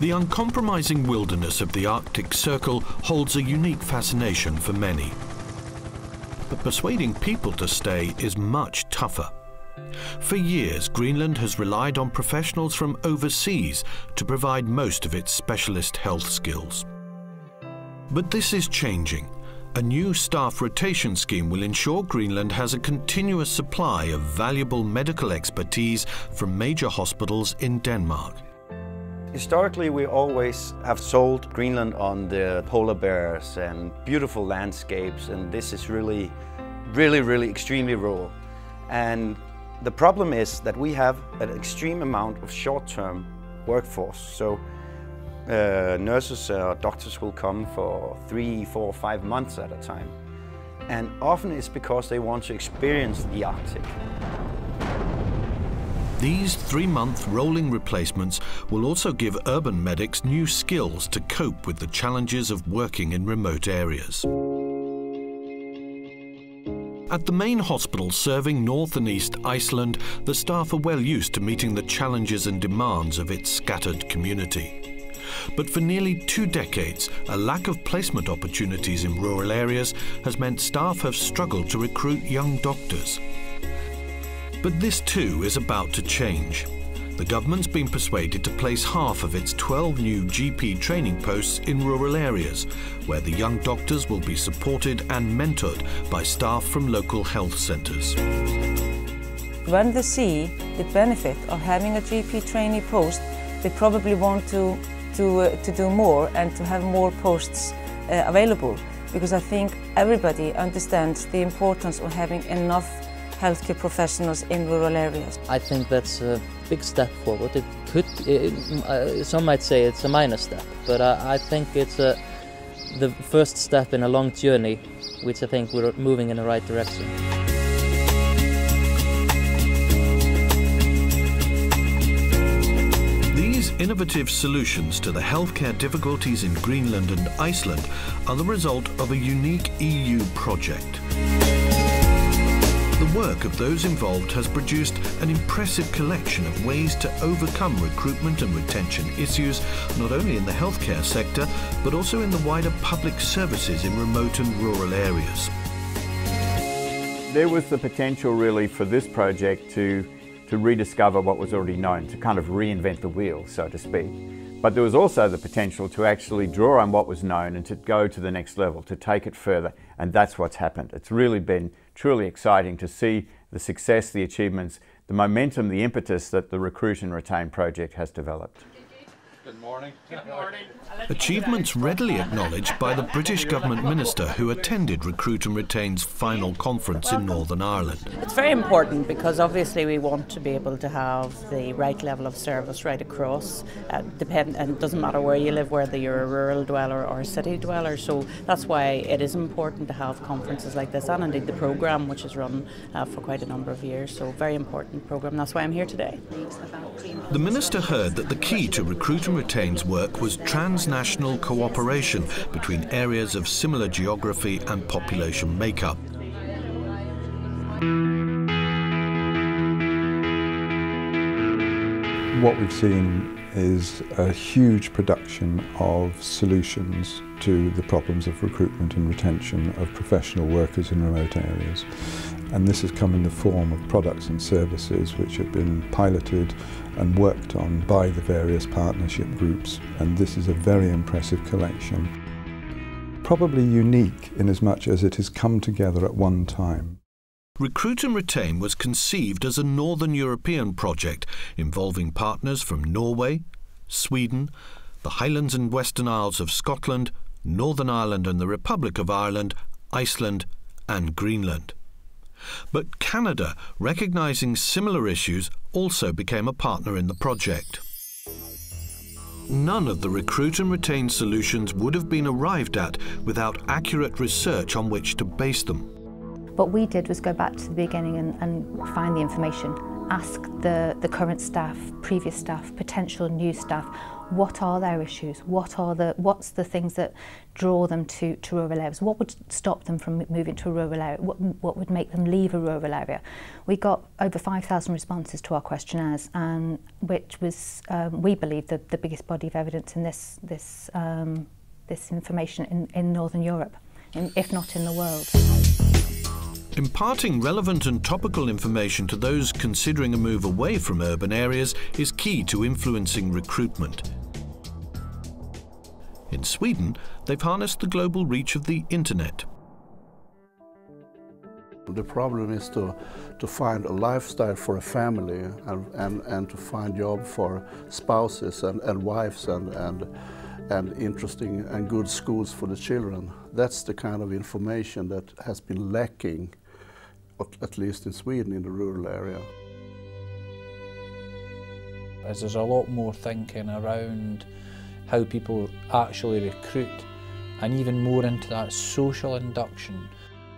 The uncompromising wilderness of the Arctic Circle holds a unique fascination for many. But persuading people to stay is much tougher. For years, Greenland has relied on professionals from overseas to provide most of its specialist health skills. But this is changing. A new staff rotation scheme will ensure Greenland has a continuous supply of valuable medical expertise from major hospitals in Denmark. Historically, we always have sold Greenland on the polar bears and beautiful landscapes, and this is really extremely rural. And the problem is that we have an extreme amount of short-term workforce. So nurses or doctors will come for 3, 4, 5 months at a time. And often it's because they want to experience the Arctic. These 3-month rolling replacements will also give urban medics new skills to cope with the challenges of working in remote areas. At the main hospital serving North and East Iceland, the staff are well used to meeting the challenges and demands of its scattered community. But for nearly 2 decades, a lack of placement opportunities in rural areas has meant staff have struggled to recruit young doctors. But this too is about to change. The government's been persuaded to place half of its 12 new GP training posts in rural areas, where the young doctors will be supported and mentored by staff from local health centres. When they see the benefit of having a GP trainee post, they probably want to do more and to have more posts available, because I think everybody understands the importance of having enough healthcare professionals in rural areas. I think that's a big step forward. It could, some might say it's a minor step, but I think it's the first step in a long journey, which I think we're moving in the right direction. These innovative solutions to the healthcare difficulties in Greenland and Iceland are the result of a unique EU project. The work of those involved has produced an impressive collection of ways to overcome recruitment and retention issues, not only in the healthcare sector, but also in the wider public services in remote and rural areas. There was the potential really for this project to rediscover what was already known, to kind of reinvent the wheel, so to speak. But there was also the potential to actually draw on what was known and to go to the next level, to take it further, and that's what's happened. It's really been truly exciting to see the success, the achievements, the momentum, the impetus that the Recruit and Retain project has developed. Good morning. Good morning. Achievements readily acknowledged by the British government minister who attended Recruit and Retain's final conference in Northern Ireland. It's very important because obviously we want to be able to have the right level of service right across, and it doesn't matter where you live, whether you're a rural dweller or a city dweller, so that's why it is important to have conferences like this, and indeed the programme, which is run for quite a number of years, so very important programme. That's why I'm here today. The minister heard that the key to Recruit and Retain's work was transnational cooperation between areas of similar geography and population makeup. What we've seen is a huge production of solutions to the problems of recruitment and retention of professional workers in remote areas. And this has come in the form of products and services which have been piloted and worked on by the various partnership groups, and this is a very impressive collection. Probably unique in as much as it has come together at one time. Recruit and Retain was conceived as a Northern European project involving partners from Norway, Sweden, the Highlands and Western Isles of Scotland, Northern Ireland and the Republic of Ireland, Iceland and Greenland. But Canada, recognising similar issues, also became a partner in the project. None of the Recruit and Retain solutions would have been arrived at without accurate research on which to base them. What we did was go back to the beginning and find the information ask the current staff, previous staff, potential new staff, what are their issues? What's the things that draw them to rural areas? What would stop them from moving to a rural area? What would make them leave a rural area? We got over 5,000 responses to our questionnaires, and which was, we believe, the biggest body of evidence in this information in Northern Europe, if not in the world. Imparting relevant and topical information to those considering a move away from urban areas is key to influencing recruitment. In Sweden, they've harnessed the global reach of the internet. The problem is to find a lifestyle for a family and to find job for spouses and wives and interesting and good schools for the children. That's the kind of information that has been lacking, at least in Sweden, in the rural area. As there's a lot more thinking around how people actually recruit, and even more into that social induction.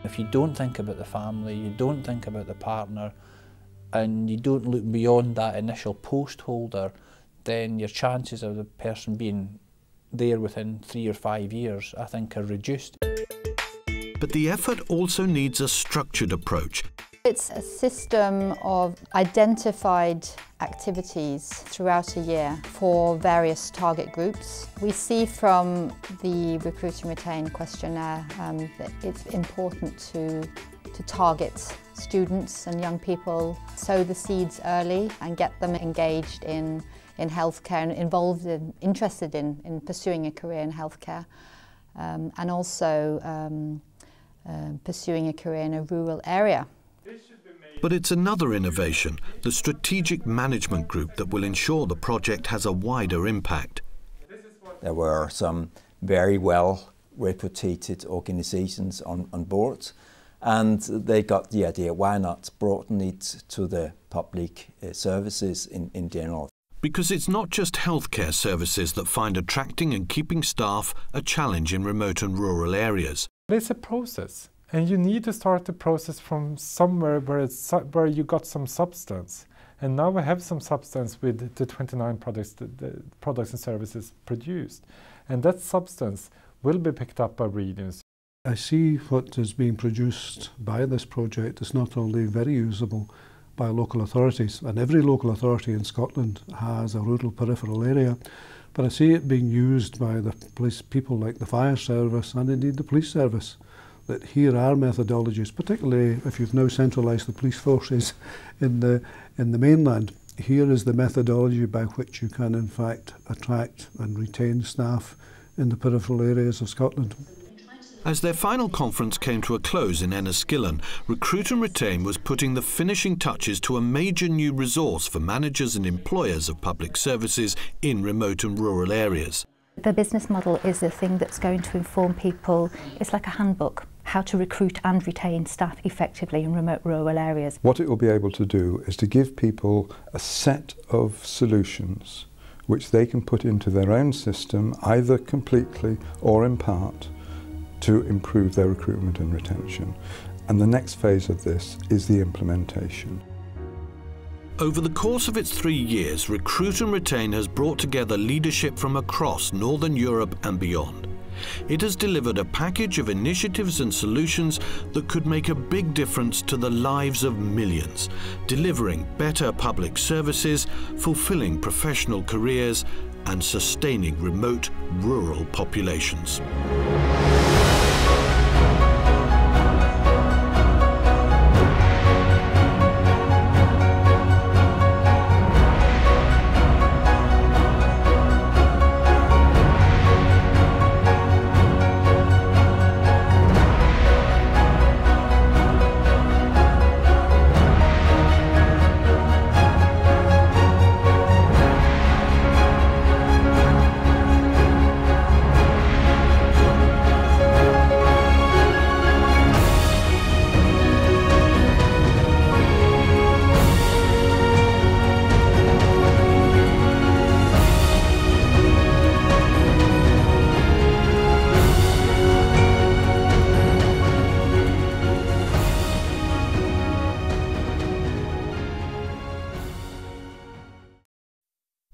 If you don't think about the family, you don't think about the partner, and you don't look beyond that initial post holder, then your chances of the person being there within 3 or 5 years, I think, are reduced. But the effort also needs a structured approach. It's a system of identified activities throughout a year for various target groups. We see from the Recruit and Retain questionnaire that it's important to target students and young people, sow the seeds early and get them engaged in healthcare and interested in pursuing a career in healthcare, and also pursuing a career in a rural area. But it's another innovation, the strategic management group, that will ensure the project has a wider impact. There were some very well reputed organisations on board, and they got the idea, why not broaden it to the public services in general. Because it's not just healthcare services that find attracting and keeping staff a challenge in remote and rural areas. It's a process. And you need to start the process from somewhere where you got some substance. And now we have some substance with the 29 products, the products and services produced. And that substance will be picked up by regions. I see what is being produced by this project is not only very usable by local authorities, and every local authority in Scotland has a rural peripheral area, but I see it being used by the police, people like the fire service and indeed the police service. That here are methodologies, particularly if you've now centralised the police forces in the mainland. Here is the methodology by which you can in fact attract and retain staff in the peripheral areas of Scotland. As their final conference came to a close in Enniskillen, Recruit and Retain was putting the finishing touches to a major new resource for managers and employers of public services in remote and rural areas. The business model is the thing that's going to inform people. It's like a handbook, how to recruit and retain staff effectively in remote rural areas. What it will be able to do is to give people a set of solutions which they can put into their own system, either completely or in part, to improve their recruitment and retention. And the next phase of this is the implementation. Over the course of its 3 years, Recruit and Retain has brought together leadership from across Northern Europe and beyond. It has delivered a package of initiatives and solutions that could make a big difference to the lives of millions, delivering better public services, fulfilling professional careers, and sustaining remote rural populations.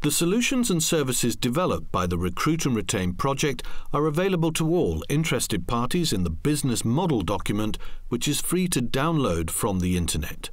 The solutions and services developed by the Recruit and Retain project are available to all interested parties in the business model document, which is free to download from the internet.